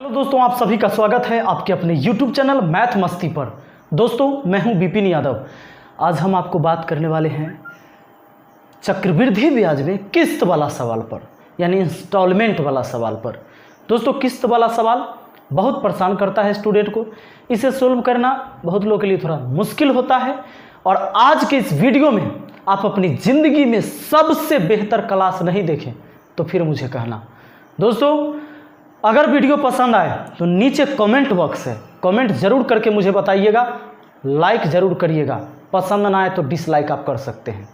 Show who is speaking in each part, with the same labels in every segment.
Speaker 1: Hello दोस्तों, आप सभी का स्वागत है आपके अपने YouTube चैनल मैथ मस्ती पर। दोस्तों, मैं हूं विपिन यादव। आज हम आपको बात करने वाले हैं चक्रवृद्धि ब्याज में किस्त वाला सवाल पर, यानी इंस्टॉलमेंट वाला सवाल पर। दोस्तों, किस्त वाला सवाल बहुत परेशान करता है स्टूडेंट को। इसे सोल्व करना बहुत लोगों के लिए थोड़ा मुश्किल होता है। और आज के इस वीडियो में आप अपनी ज़िंदगी में सबसे बेहतर क्लास नहीं देखें तो फिर मुझे कहना। दोस्तों, अगर वीडियो पसंद आए तो नीचे कमेंट बॉक्स है, कमेंट ज़रूर करके मुझे बताइएगा, लाइक ज़रूर करिएगा। पसंद ना आए तो डिसलाइक आप कर सकते हैं।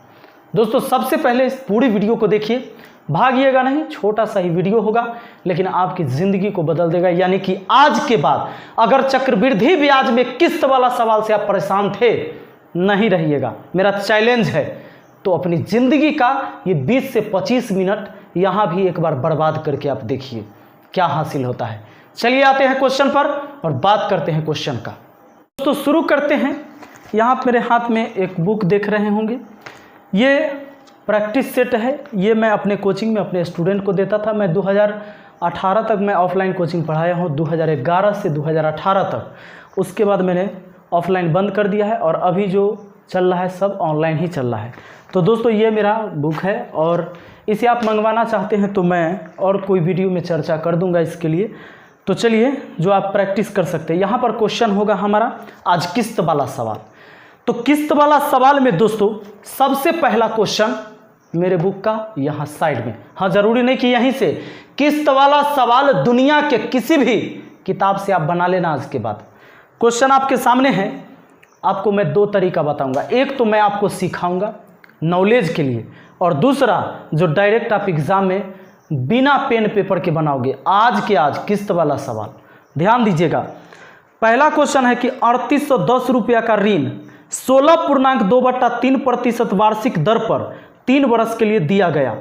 Speaker 1: दोस्तों, सबसे पहले इस पूरी वीडियो को देखिए, भागिएगा नहीं। छोटा सा ही वीडियो होगा लेकिन आपकी ज़िंदगी को बदल देगा। यानी कि आज के बाद अगर चक्रवृद्धि ब्याज में किस्त वाला सवाल से आप परेशान थे, नहीं रहिएगा, मेरा चैलेंज है। तो अपनी ज़िंदगी का ये 20 से 25 मिनट यहाँ भी एक बार बर्बाद करके आप देखिए क्या हासिल होता है। चलिए आते हैं क्वेश्चन पर और बात करते हैं क्वेश्चन का। दोस्तों, शुरू करते हैं। यहाँ मेरे हाथ में एक बुक देख रहे होंगे, ये प्रैक्टिस सेट है। ये मैं अपने कोचिंग में अपने स्टूडेंट को देता था। मैं 2018 तक मैं ऑफलाइन कोचिंग पढ़ाया हूँ, 2011 से 2018 तक। उसके बाद मैंने ऑफलाइन बंद कर दिया है और अभी जो चल रहा है सब ऑनलाइन ही चल रहा है। तो दोस्तों, ये मेरा बुक है और इसे आप मंगवाना चाहते हैं तो मैं और कोई वीडियो में चर्चा कर दूंगा इसके लिए। तो चलिए, जो आप प्रैक्टिस कर सकते हैं। यहाँ पर क्वेश्चन होगा हमारा आज किस्त वाला सवाल। तो किस्त वाला सवाल में दोस्तों सबसे पहला क्वेश्चन मेरे बुक का यहाँ साइड में, हाँ ज़रूरी नहीं कि यहीं से, किस्त वाला सवाल दुनिया के किसी भी किताब से आप बना लेना। आज के बाद क्वेश्चन आपके सामने है। आपको मैं दो तरीका बताऊंगा, एक तो मैं आपको सिखाऊंगा नॉलेज के लिए, और दूसरा जो डायरेक्ट आप एग्ज़ाम में बिना पेन पेपर के बनाओगे। आज के आज किस्त वाला सवाल ध्यान दीजिएगा। पहला क्वेश्चन है कि 3810 रुपया का ऋण 16.2/3% वार्षिक दर पर 3 वर्ष के लिए दिया गया।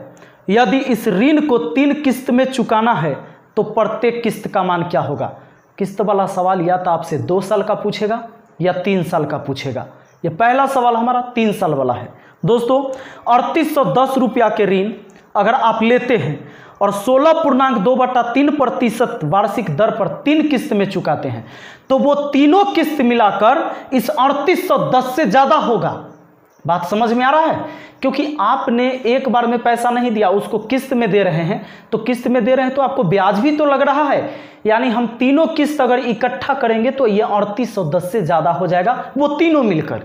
Speaker 1: यदि इस ऋण को 3 किस्त में चुकाना है तो प्रत्येक किस्त का मान क्या होगा। किस्त वाला सवाल या तो आपसे 2 साल का पूछेगा या 3 साल का पूछेगा। ये पहला सवाल हमारा 3 साल वाला है। दोस्तों, 3810 रुपया के ऋण अगर आप लेते हैं और 16.2/3% वार्षिक दर पर 3 किस्त में चुकाते हैं तो वो तीनों किस्त मिलाकर इस 3810 से ज़्यादा होगा। बात समझ में आ रहा है? क्योंकि आपने एक बार में पैसा नहीं दिया, उसको किस्त में दे रहे हैं। तो किस्त में दे रहे हैं तो आपको ब्याज भी तो लग रहा है। यानी हम तीनों किस्त अगर इकट्ठा करेंगे तो ये 3810 से ज़्यादा हो जाएगा, वो तीनों मिलकर।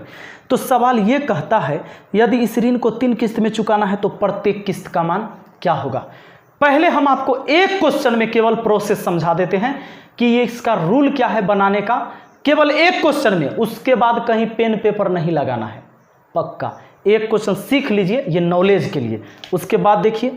Speaker 1: तो सवाल ये कहता है यदि इस ऋण को 3 किस्त में चुकाना है तो प्रत्येक किस्त का मान क्या होगा। पहले हम आपको एक क्वेश्चन में केवल प्रोसेस समझा देते हैं कि ये इसका रूल क्या है बनाने का, केवल एक क्वेश्चन में। उसके बाद कहीं पेन पेपर नहीं लगाना है, पक्का। एक क्वेश्चन सीख लीजिए, ये नॉलेज के लिए। उसके बाद देखिए।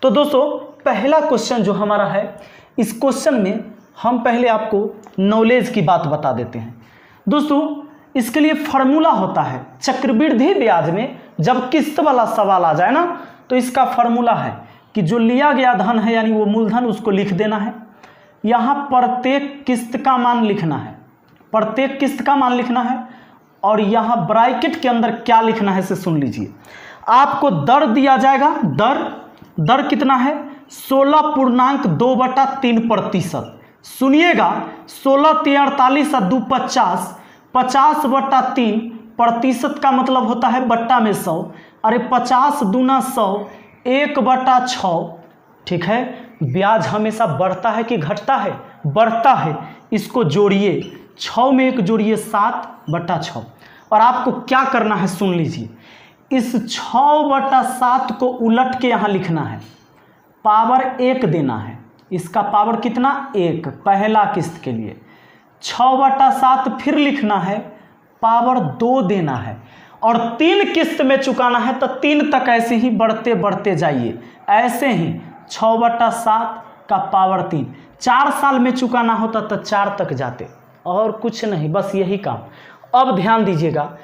Speaker 1: तो दोस्तों, पहला क्वेश्चन जो हमारा है, इस क्वेश्चन में हम पहले आपको नॉलेज की बात बता देते हैं। दोस्तों, इसके लिए फार्मूला होता है। चक्रवृद्धि ब्याज में जब किस्त वाला सवाल आ जाए ना, तो इसका फार्मूला है कि जो लिया गया धन है यानी वो मूलधन, उसको लिख देना है। यहाँ प्रत्येक किस्त का मान लिखना है, प्रत्येक किस्त का मान लिखना है। और यहाँ ब्रैकेट के अंदर क्या लिखना है इसे सुन लीजिए। आपको दर दिया जाएगा, दर कितना है 16.2/3%। सुनिएगा, 16 × 48 = 2 = 50, 50/3% का मतलब होता है बट्टा में 100। अरे 50 दूना 100, 1/6। ठीक है, ब्याज हमेशा बढ़ता है कि घटता है? बढ़ता है। इसको जोड़िए, 6 में 1 जोड़िए, 7/6। और आपको क्या करना है सुन लीजिए, इस 6/7 को उलट के यहाँ लिखना है, पावर 1 देना है। इसका पावर कितना? 1, पहला किस्त के लिए। 6/7 फिर लिखना है, पावर 2 देना है। और 3 किस्त में चुकाना है तो 3 तक ऐसे ही बढ़ते बढ़ते जाइए, ऐसे ही 6/7 का पावर 3। 4 साल में चुकाना होता तो 4 तक जाते, और कुछ नहीं, बस यही काम। अब ध्यान दीजिएगा,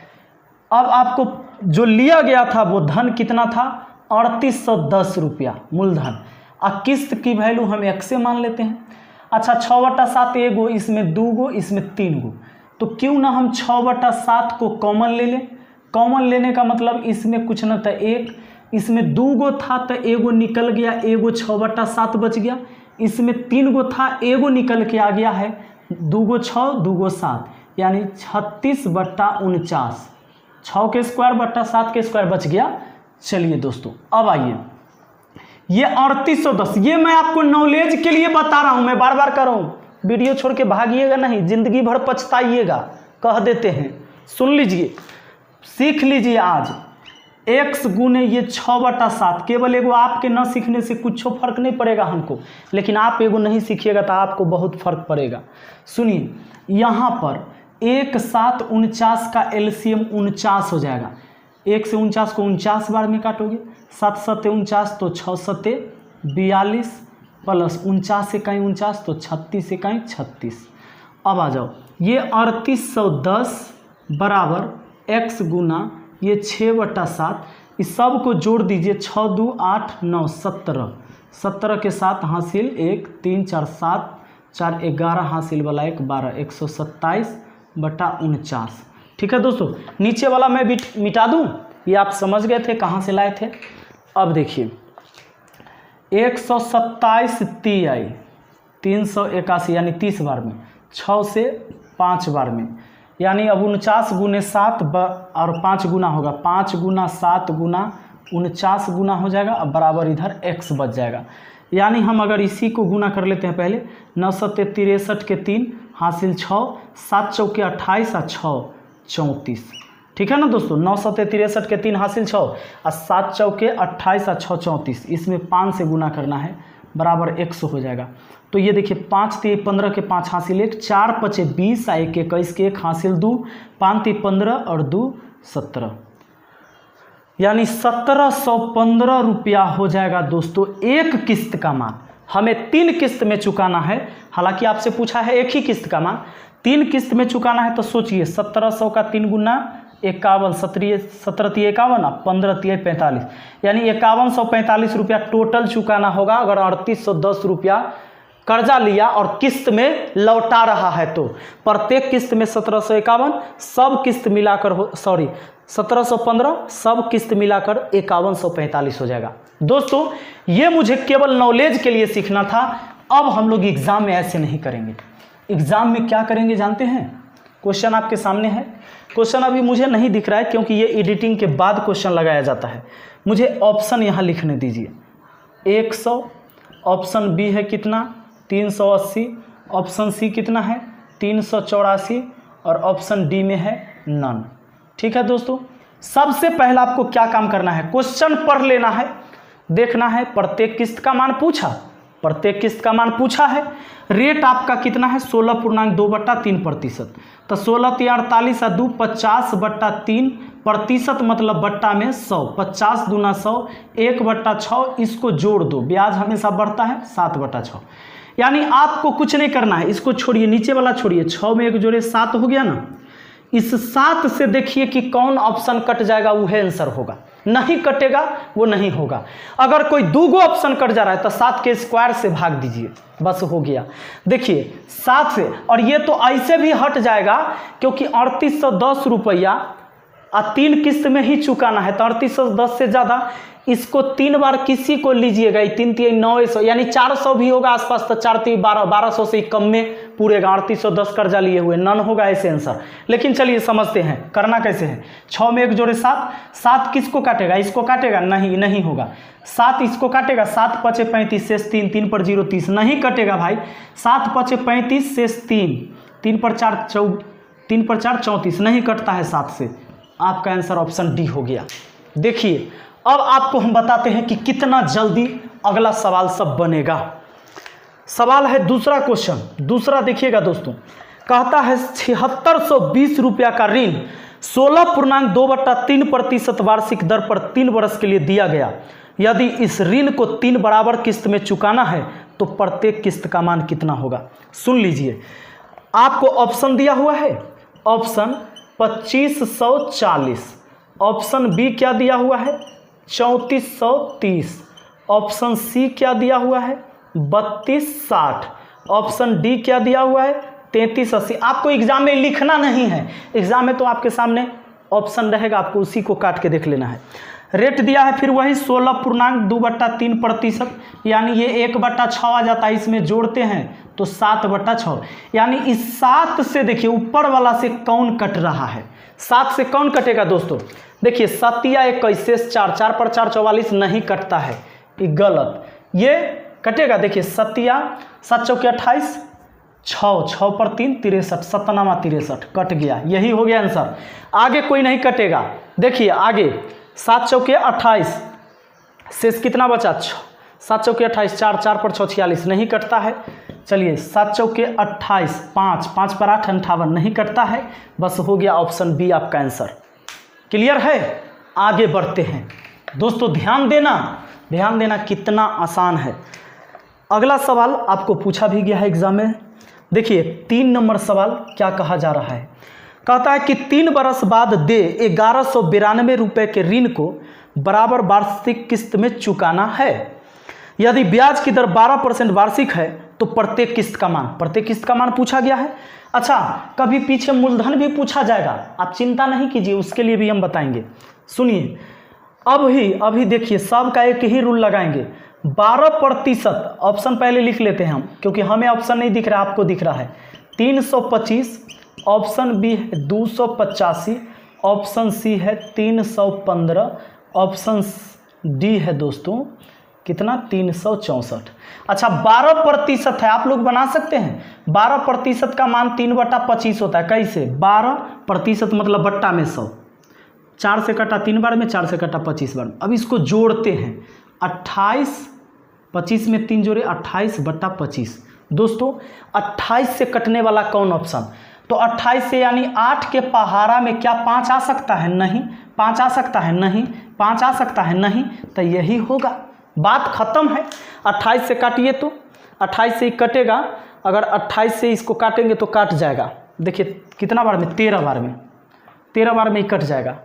Speaker 1: अब आपको जो लिया गया था वो धन कितना था? 3810 रुपया मूलधन। और किस्त की वैल्यू हम 1 से मान लेते हैं। अच्छा, 6/7 एगो, इसमें 2 गो, इसमें 3 गो। तो क्यों ना हम 6/7 को कॉमन ले लें। कॉमन लेने का मतलब इसमें कुछ ना था 1, इसमें 2 गो था तो एगो निकल गया, एगो 6/7 बच गया। इसमें 3 गो था, एगो निकल के आ गया है, 2 गो 6 2 गो 7, यानी 36/49, 6 के स्क्वायर बट्टा 7 के स्क्वायर बच गया। चलिए दोस्तों अब आइए, ये 3810, ये मैं आपको नॉलेज के लिए बता रहा हूँ, मैं बार बार कर रहा हूँ, वीडियो छोड़ के भागिएगा नहीं, जिंदगी भर पछताइएगा, कह देते हैं। सुन लीजिए, सीख लीजिए आज। x गुने ये 6/7, केवल एगो आपके न सीखने से कुछ फर्क नहीं पड़ेगा हमको, लेकिन आप एगो नहीं सीखिएगा तो आपको बहुत फर्क पड़ेगा। सुनिए, यहाँ पर 1 7 49 का एलसीएम 49 हो जाएगा। 1 से 49 को 49 बार में काटोगे, 7 7 49 तो 6 7 42 प्लस 49 से कहीं 49 तो 36 से कहीं 36। अब आ जाओ, ये 3810 बराबर x गुना ये 6/7, इस सब को जोड़ दीजिए, 6 2 8 9 17, 17 के साथ हासिल 1 3 4 7 4 11 हासिल वाला 1 12, 127/49। ठीक है दोस्तों, नीचे वाला मैं भी मिटा दूं, ये आप समझ गए थे कहाँ से लाए थे। अब देखिए 127 तिहाई 381, यानी 30 बार में, 6 से 5 बार में, यानी अब 49 गुने 7 और 5 गुना होगा, 5 गुना 7 गुना 49 गुना हो जाएगा, अब बराबर इधर x बच जाएगा। यानी हम अगर इसी को गुना कर लेते हैं पहले, 9 7 63 के 3 हासिल 6, 7 चौके 28 और 6 34। ठीक है ना दोस्तों, 9 7 63 के 3 हासिल 6 और 7 चौके 28 और 6 34, इसमें 5 से गुना करना है, बराबर 100 हो जाएगा। तो ये देखिए 5 3 15 के 5 हासिल 1, 4 5 20 और 1 21 के 1 हासिल 2, 5 3 15 और 2 17, यानी 1715 रुपया हो जाएगा दोस्तों एक किस्त का मान। हमें 3 किस्त में चुकाना है, हालांकि आपसे पूछा है एक ही किस्त का मान, 3 किस्त में चुकाना है। तो सोचिए 1700 का 3 गुना 51, 17 51 और 15 45, यानी 5145 रुपया टोटल चुकाना होगा। अगर 3810 रुपया कर्जा लिया और किस्त में लौटा रहा है तो प्रत्येक किस्त में 1751, सब किस्त मिलाकर 1715, सब किस्त मिलाकर 5145 हो जाएगा। दोस्तों ये मुझे केवल नॉलेज के लिए सीखना था। अब हम लोग एग्जाम में ऐसे नहीं करेंगे। एग्जाम में क्या करेंगे जानते हैं? क्वेश्चन आपके सामने है, क्वेश्चन अभी मुझे नहीं दिख रहा है क्योंकि ये एडिटिंग के बाद क्वेश्चन लगाया जाता है। मुझे ऑप्शन यहाँ लिखने दीजिए, 100, ऑप्शन बी है कितना 380, ऑप्शन सी कितना है 384 और ऑप्शन डी में है नन। ठीक है दोस्तों, सबसे पहला आपको क्या काम करना है, क्वेश्चन पढ़ लेना है, देखना है प्रत्येक किस्त का मान पूछा, प्रत्येक किस्त का मान पूछा है। रेट आपका कितना है 16.2/3%, तो 16 3 48 और 2 50/3%, मतलब बट्टा में 100, 50 दूना 100, 1/6, इसको जोड़ दो, ब्याज हमेशा बढ़ता है 7/6। यानी आपको कुछ नहीं करना है, इसको छोड़िए, नीचे वाला छोड़िए, 6 में 1 जोड़े 7 हो गया ना। इस 7 से देखिए कि कौन ऑप्शन कट जाएगा, वो आंसर होगा, नहीं कटेगा वो नहीं होगा। अगर कोई 2 गो ऑप्शन कट जा रहा है तो 7 के स्क्वायर से भाग दीजिए, बस हो गया। देखिए 7 से, और ये तो ऐसे भी हट जाएगा क्योंकि 3810 रुपया 3 किस्त में ही चुकाना है, तो 3810 से ज़्यादा इसको 3 बार किसी को लीजिएगा, 3 3 900, यानी 400 भी होगा आसपास, तो 4 3 12, 1200 से कम में पूरेगा। 3810 कर्जा लिए हुए नन होगा ऐसे आंसर। लेकिन चलिए समझते हैं करना कैसे है। 6 में 1 जोड़े 7, 7 किसको काटेगा, इसको काटेगा, नहीं होगा। 7 इसको काटेगा, 7 5 35 शेष 3, 3 पर 0 30, नहीं कटेगा भाई। 7 5 35 शेष 3, 3 पर 4 34, नहीं कटता है 7 से। आपका आंसर ऑप्शन डी हो गया। देखिए अब आपको हम बताते हैं कि कितना जल्दी अगला सवाल सब बनेगा। सवाल है दूसरा क्वेश्चन, दूसरा देखिएगा दोस्तों, कहता है 7620 रुपया का ऋण 16.2/3% वार्षिक दर पर 3 वर्ष के लिए दिया गया। यदि इस ऋण को 3 बराबर किस्त में चुकाना है तो प्रत्येक किस्त का मान कितना होगा। सुन लीजिए, आपको ऑप्शन दिया हुआ है, ऑप्शन 2540, ऑप्शन बी क्या दिया हुआ है 3430, ऑप्शन सी क्या दिया हुआ है 3260, ऑप्शन डी क्या दिया हुआ है 3380। आपको एग्जाम में लिखना नहीं है, एग्जाम में तो आपके सामने ऑप्शन रहेगा, आपको उसी को काट के देख लेना है। रेट दिया है फिर वही 16.2/3%, यानी ये 1/6 आ जाता है। इसमें जोड़ते हैं तो 7/6, यानी इस 7 से देखिए ऊपर वाला से कौन कट रहा है, 7 से कौन कटेगा दोस्तों? देखिए 7 या 21 4, 4 पर 4 44 नहीं कटता है, ये गलत, ये कटेगा। देखिए 7 या 7 चौके 28, 6 6 पर 3 63, 7×63 कट गया, यही हो गया आंसर। आगे कोई नहीं कटेगा। देखिए आगे 7 चौके 28, शेष कितना बचा? 7 चौके 28, 4 4 पर 6 46 नहीं कटता है। चलिए 7 चौके 28, 5 5 पर 8 58 नहीं कटता है। बस हो गया ऑप्शन बी आपका आंसर। क्लियर है? आगे बढ़ते हैं दोस्तों, ध्यान देना कितना आसान है। अगला सवाल आपको पूछा भी गया है एग्जाम में। देखिए 3 नंबर सवाल क्या कहा जा रहा है, कहता है कि 3 बरस बाद दे 1192 रुपये के ऋण को बराबर वार्षिक किस्त में चुकाना है। यदि ब्याज की दर 12% वार्षिक है तो प्रत्येक किस्त का मान पूछा गया है। अच्छा, कभी पीछे मूलधन भी पूछा जाएगा, आप चिंता नहीं कीजिए, उसके लिए भी हम बताएंगे। सुनिए अभी देखिए सब का एक ही रूल लगाएंगे। 12%, ऑप्शन पहले लिख लेते हैं हम, क्योंकि हमें ऑप्शन नहीं दिख रहा, आपको दिख रहा है। 325, ऑप्शन बी है 285, ऑप्शन सी है 315, ऑप्शन डी है दोस्तों कितना 364। अच्छा 12% है, आप लोग बना सकते हैं। 12% का मान 3/25 होता है। कैसे? 12% मतलब बट्टा में 100, 4 से कटा 3 बार में, 4 से कटा 25 बार में। अब इसको जोड़ते हैं, 28, 25 में 3 जोड़े 28/25। दोस्तों 28 से कटने वाला कौन ऑप्शन? तो 28 से यानी 8 के पहाड़ा में क्या 5 आ सकता है? नहीं। 5 आ सकता है? नहीं। 5 आ सकता है? नहीं। तो यही होगा, बात खत्म है। 28 से काटिए तो 28 से ही कटेगा। अगर 28 से इसको काटेंगे तो काट जाएगा। देखिए कितना बार में? 13 बार में, 13 बार में ही कट जाएगा।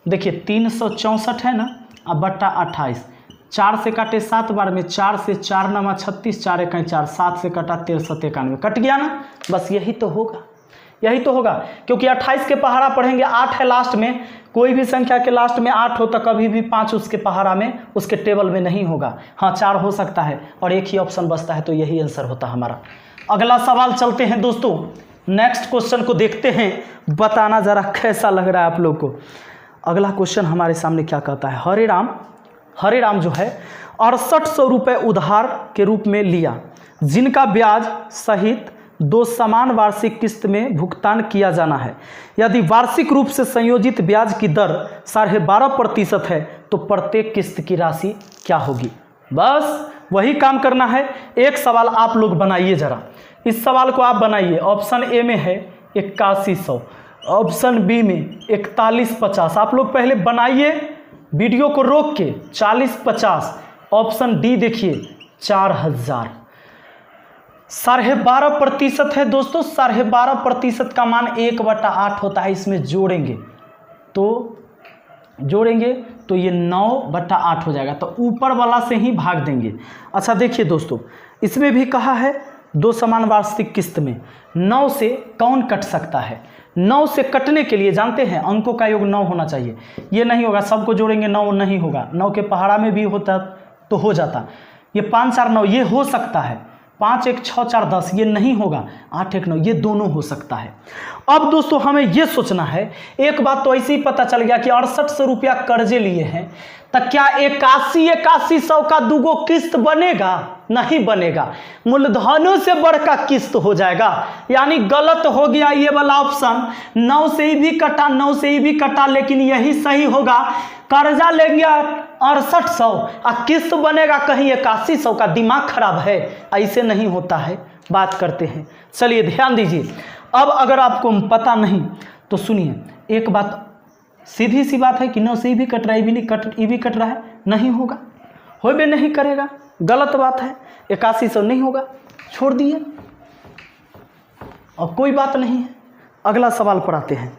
Speaker 1: देखिए 364 है ना, अब बट्टा 28, 4 से काटे 7 बार में, 4 से 4 9 36, 4 1 4, 7 से कटा 13 91, कट गया ना। बस यही तो होगा, क्योंकि 28 के पहाड़ा पढ़ेंगे, 8 है लास्ट में। कोई भी संख्या के लास्ट में 8 हो तो कभी भी 5 उसके पहाड़ा में, उसके टेबल में नहीं होगा। हाँ 4 हो सकता है और एक ही ऑप्शन बचता है, तो यही आंसर होता हमारा। अगला सवाल चलते हैं दोस्तों, नेक्स्ट क्वेश्चन को देखते हैं, बताना जरा कैसा लग रहा है आप लोग को। अगला क्वेश्चन हमारे सामने क्या कहता है, हरे राम जो है 6800 रुपये उधार के रूप में लिया, जिनका ब्याज सहित 2 समान वार्षिक किस्त में भुगतान किया जाना है। यदि वार्षिक रूप से संयोजित ब्याज की दर 12.5% है तो प्रत्येक किस्त की राशि क्या होगी? बस वही काम करना है। एक सवाल आप लोग बनाइए जरा, इस सवाल को आप बनाइए। ऑप्शन ए में है 8100, ऑप्शन बी में 4150। आप लोग पहले बनाइए, वीडियो को रोक के 4050। ऑप्शन डी देखिए 4000। 12.5% है दोस्तों। 12.5% का मान 1/8 होता है। इसमें जोड़ेंगे तो ये 9/8 हो जाएगा, तो ऊपर वाला से ही भाग देंगे। अच्छा देखिए दोस्तों, इसमें भी कहा है 2 समान वार्षिक किस्त में 9 से कौन कट सकता है? 9 से कटने के लिए जानते हैं अंकों का योग 9 होना चाहिए। ये नहीं होगा, सबको जोड़ेंगे 9 नहीं होगा। 9 के पहाड़ा में भी होता तो हो जाता। ये 5 4 9 ये हो सकता है, 5 1 6 4 10 ये नहीं होगा, 8 1 9 ये दोनों हो सकता है। अब दोस्तों हमें ये सोचना है, एक बात तो ऐसे ही पता चल गया कि 6800 रुपया कर्जे लिए हैं, तो क्या 8100 का दूगो किस्त बनेगा? नहीं बनेगा, मूलधनों से बढ़कर किस्त हो जाएगा। यानी गलत हो गया ये वाला ऑप्शन। 9 से ही भी कटा, 9 से ही भी कटा, लेकिन यही सही होगा। कर्जा लेंगे 6800 और किस्त बनेगा कहीं 8100 का। दिमाग खराब है, ऐसे नहीं होता है। बात करते हैं, चलिए ध्यान दीजिए। अब अगर आपको पता नहीं तो सुनिए, एक बात सीधी सी बात है कि 9 से ही भी कट रहा है, ये भी कट रहा है, नहीं होगा, हो भी नहीं करेगा, गलत बात है। 8100 नहीं होगा, छोड़ दिए, और कोई बात नहीं है। अगला सवाल पर आते हैं।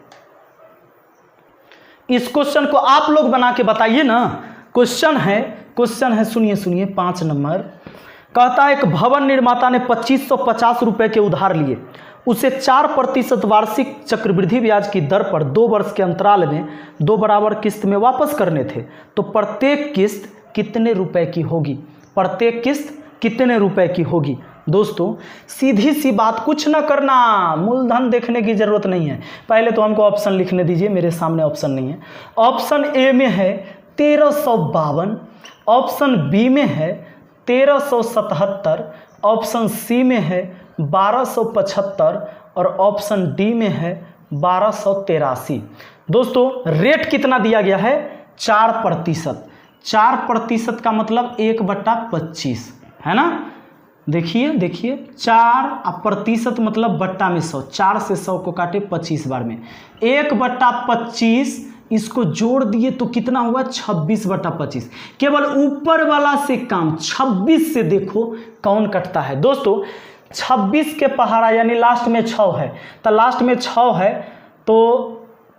Speaker 1: इस क्वेश्चन को आप लोग बना के बताइए ना। क्वेश्चन है सुनिए 5 नंबर। कहता है एक भवन निर्माता ने 2550 रुपये के उधार लिए, उसे 4% वार्षिक चक्रवृद्धि ब्याज की दर पर 2 वर्ष के अंतराल में 2 बराबर किस्त में वापस करने थे, तो प्रत्येक किस्त कितने रुपए की होगी? प्रत्येक किस्त कितने रुपए की होगी? दोस्तों सीधी सी बात, कुछ ना करना, मूलधन देखने की जरूरत नहीं है। पहले तो हमको ऑप्शन लिखने दीजिए, मेरे सामने ऑप्शन नहीं है। ऑप्शन ए में है 1352, ऑप्शन बी में है 1377, ऑप्शन सी में है 1275 और ऑप्शन डी में है 1283। दोस्तों रेट कितना दिया गया है? 4%। 4% का मतलब 1/25 है ना। देखिए 4% मतलब बट्टा में 100, 4 से 100 को काटे 25 बार में, 1/25 इसको जोड़ दिए तो कितना हुआ? 26/25। केवल ऊपर वाला से काम 26 से देखो कौन कटता है। दोस्तों 26 के पहाड़ा यानी लास्ट में 6 है, तो लास्ट में 6 है तो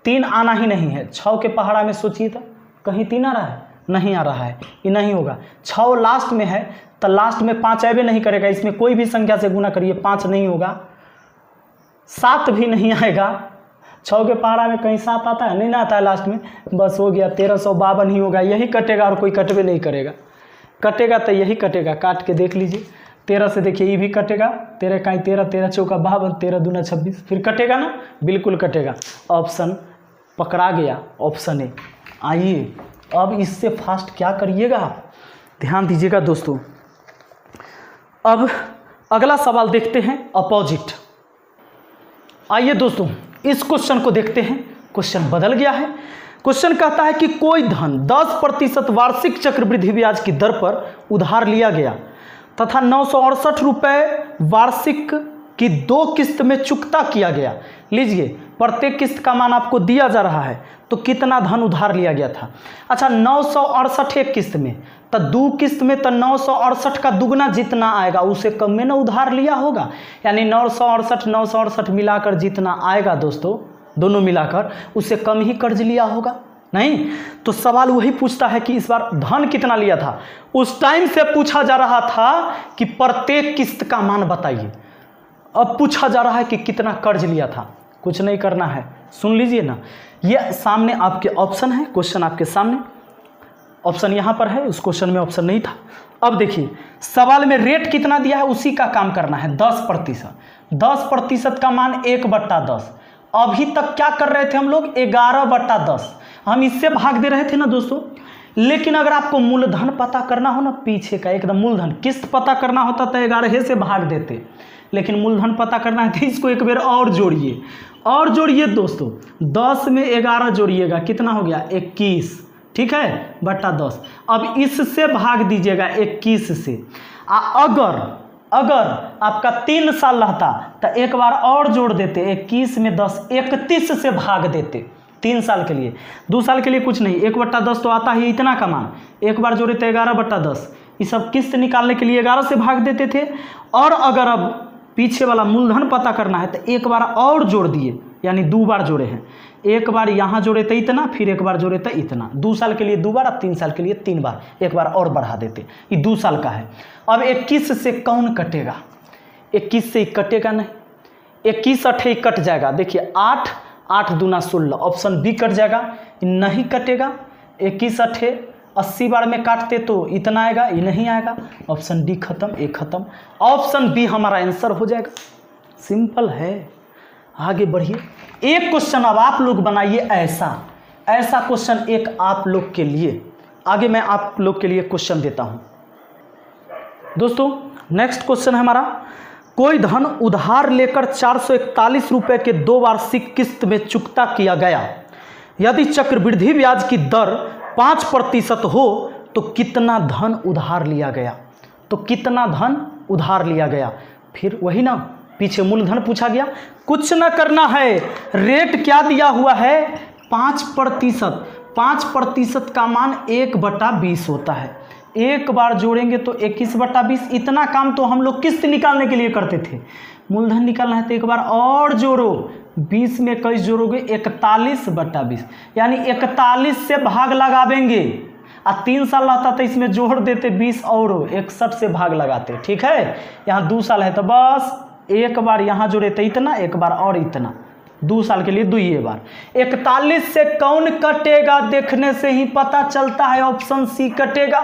Speaker 1: 3 आना ही नहीं है। 6 के पहाड़ा में सोचिए तो कहीं 3 आ रहा है? नहीं आ रहा है, ये नहीं होगा। 6 लास्ट में है तो लास्ट में 5 ऐबे नहीं करेगा, इसमें कोई भी संख्या से गुना करिए 5 नहीं होगा, 7 भी नहीं आएगा। 6 के पहाड़ा में कहीं 7 आता है? नहीं ना आता है लास्ट में। बस हो गया, 1352 ही होगा, यही कटेगा और कोई कटवे नहीं करेगा। कटेगा तो यही कटेगा, काट के देख लीजिए। 13 से देखिए ये भी कटेगा, 13 का 13, 13 चौका 52, 13 दूना 26, फिर कटेगा ना, बिल्कुल कटेगा। ऑप्शन पकड़ा गया, ऑप्शन ए। आइए अब इससे फास्ट क्या करिएगा आप, ध्यान दीजिएगा दोस्तों। अब अगला सवाल देखते हैं, अपोजिट। आइए दोस्तों इस क्वेश्चन को देखते हैं। क्वेश्चन बदल गया है। क्वेश्चन कहता है कि कोई धन 10% वार्षिक चक्रवृद्धि ब्याज की दर पर उधार लिया गया तथा 968 रुपये वार्षिक की 2 किस्त में चुकता किया गया। लीजिए प्रत्येक किस्त का मान आपको दिया जा रहा है, तो कितना धन उधार लिया गया था? अच्छा 968 एक किस्त में, तो 2 किस्त में तो 968 का दुगना जितना आएगा उसे कम में ना उधार लिया होगा। यानी 968 मिलाकर जितना आएगा दोस्तों, दोनों मिलाकर उससे कम ही कर्ज लिया होगा। नहीं तो सवाल वही पूछता है कि इस बार धन कितना लिया था। उस टाइम से पूछा जा रहा था कि प्रत्येक किस्त का मान बताइए, अब पूछा जा रहा है कि कितना कर्ज लिया था। कुछ नहीं करना है, सुन लीजिए ना, ये सामने आपके ऑप्शन है, क्वेश्चन आपके सामने, ऑप्शन यहाँ पर है, उस क्वेश्चन में ऑप्शन नहीं था। अब देखिए सवाल में रेट कितना दिया है उसी का काम करना है, 10%। 10% का मान 1/10। अभी तक क्या कर रहे थे हम लोग? 11/10 हम इससे भाग दे रहे थे ना दोस्तों। लेकिन अगर आपको मूलधन पता करना हो ना, पीछे का एकदम मूलधन, किस्त पता करना होता तो 11 से भाग देते, लेकिन मूलधन पता करना है तो इसको एक बार और जोड़िए, और जोड़िए दोस्तों। 10 में 11 जोड़िएगा, कितना हो गया? 21, ठीक है, बट्टा 10। अब इससे भाग दीजिएगा 21 से। अगर आपका 3 साल रहता तो एक बार और जोड़ देते, 21 में 10, 31 से भाग देते 3 साल के लिए। 2 साल के लिए कुछ नहीं, 1/10 तो आता ही इतना का मान, एक बार जोड़े तो 11/10। ये सब किस्त निकालने के लिए 11 से भाग देते थे। और अगर अब पीछे वाला मूलधन पता करना है तो एक बार और जोड़ दिए, यानी 2 बार जोड़े हैं। एक बार यहाँ जोड़े तो इतना, फिर एक बार जोड़े तो इतना। 2 साल के लिए 2 बार, अब 3 साल के लिए 3 बार, एक बार और बढ़ा देते। ये 2 साल का है। अब 21 से कौन कटेगा? 21 से कटेगा नहीं, 21 8 कट जाएगा। देखिए 8 दूना 16, ऑप्शन बी कट जाएगा, नहीं कटेगा। 21 8 80 बार में काटते तो इतना आएगा, ये नहीं आएगा। ऑप्शन डी खत्म, ए खत्म, ऑप्शन बी हमारा आंसर हो जाएगा। सिंपल है, आगे बढ़िए। एक क्वेश्चन अब आप लोग बनाइए ऐसा क्वेश्चन एक आप लोग के लिए। आगे मैं आप लोग के लिए क्वेश्चन देता हूं दोस्तों। नेक्स्ट क्वेश्चन है हमारा, कोई धन उधार लेकर 441 रुपये के 2 वार्षिक किस्त में चुकता किया गया। यदि चक्रवृद्धि ब्याज की दर 5% हो तो कितना धन उधार लिया गया? तो कितना धन उधार लिया गया? फिर वही ना, पीछे मूलधन पूछा गया, कुछ ना करना है। रेट क्या दिया हुआ है? 5%। 5% का मान 1/20 होता है। एक बार जोड़ेंगे तो 21/20। इतना काम तो हम लोग किस्त निकालने के लिए करते थे। मूलधन निकालना है तो एक बार और जोड़ो, 20 में 21 जोड़ोगे 41/20, यानी 41 से भाग लगावेंगे। 3 साल रहता तो इसमें जोड़ देते 20 और 61 से भाग लगाते। ठीक है, यहाँ 2 साल है तो बस एक बार यहाँ जुड़े तो इतना, एक बार और इतना, 2 साल के लिए 2 बार। 41 से कौन कटेगा, देखने से ही पता चलता है, ऑप्शन सी कटेगा।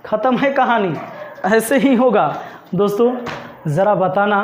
Speaker 1: खत्म है कहानी, ऐसे ही होगा। दोस्तों ज़रा बताना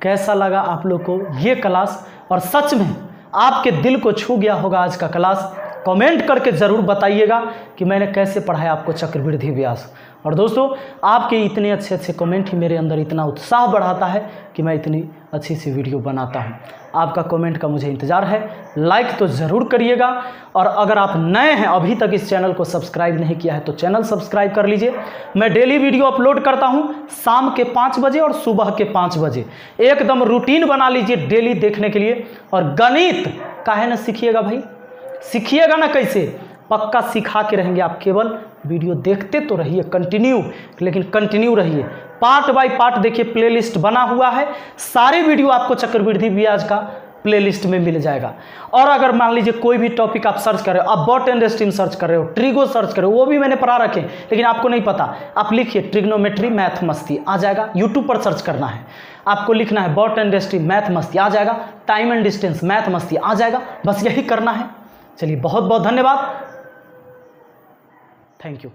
Speaker 1: कैसा लगा आप लोग को ये क्लास, और सच में आपके दिल को छू गया होगा आज का क्लास। कमेंट करके ज़रूर बताइएगा कि मैंने कैसे पढ़ाया आपको चक्रवृद्धि व्यास। और दोस्तों आपके इतने अच्छे अच्छे कमेंट ही मेरे अंदर इतना उत्साह बढ़ाता है कि मैं इतनी अच्छी सी वीडियो बनाता हूं। आपका कमेंट का मुझे इंतज़ार है, लाइक तो ज़रूर करिएगा। और अगर आप नए हैं, अभी तक इस चैनल को सब्सक्राइब नहीं किया है तो चैनल सब्सक्राइब कर लीजिए। मैं डेली वीडियो अपलोड करता हूं शाम के 5 बजे और सुबह के 5 बजे। एकदम रूटीन बना लीजिए डेली देखने के लिए। और गणित काहे ना सीखिएगा भाई, सीखिएगा ना कैसे, पक्का सिखा के रहेंगे आप। केवल वीडियो देखते तो रहिए कंटिन्यू, लेकिन कंटिन्यू रहिए। पार्ट बाय पार्ट देखिए, प्लेलिस्ट बना हुआ है, सारे वीडियो आपको चक्रवृद्धि ब्याज का प्लेलिस्ट में मिल जाएगा। और अगर मान लीजिए कोई भी टॉपिक आप सर्च कर रहे हो, आप बॉट एंड स्ट्रीम सर्च कर रहे हो, ट्रिगो सर्च कर रहे हो, वो भी मैंने पढ़ा रखे, लेकिन आपको नहीं पता, आप लिखिए ट्रिग्नोमेट्री मैथ मस्ती, आ जाएगा। यूट्यूब पर सर्च करना है, आपको लिखना है बॉट एंड स्ट्रीम मैथ मस्ती, आ जाएगा। टाइम एंड डिस्टेंस मैथ मस्ती, आ जाएगा। बस यही करना है। चलिए बहुत बहुत धन्यवाद, थैंक यू।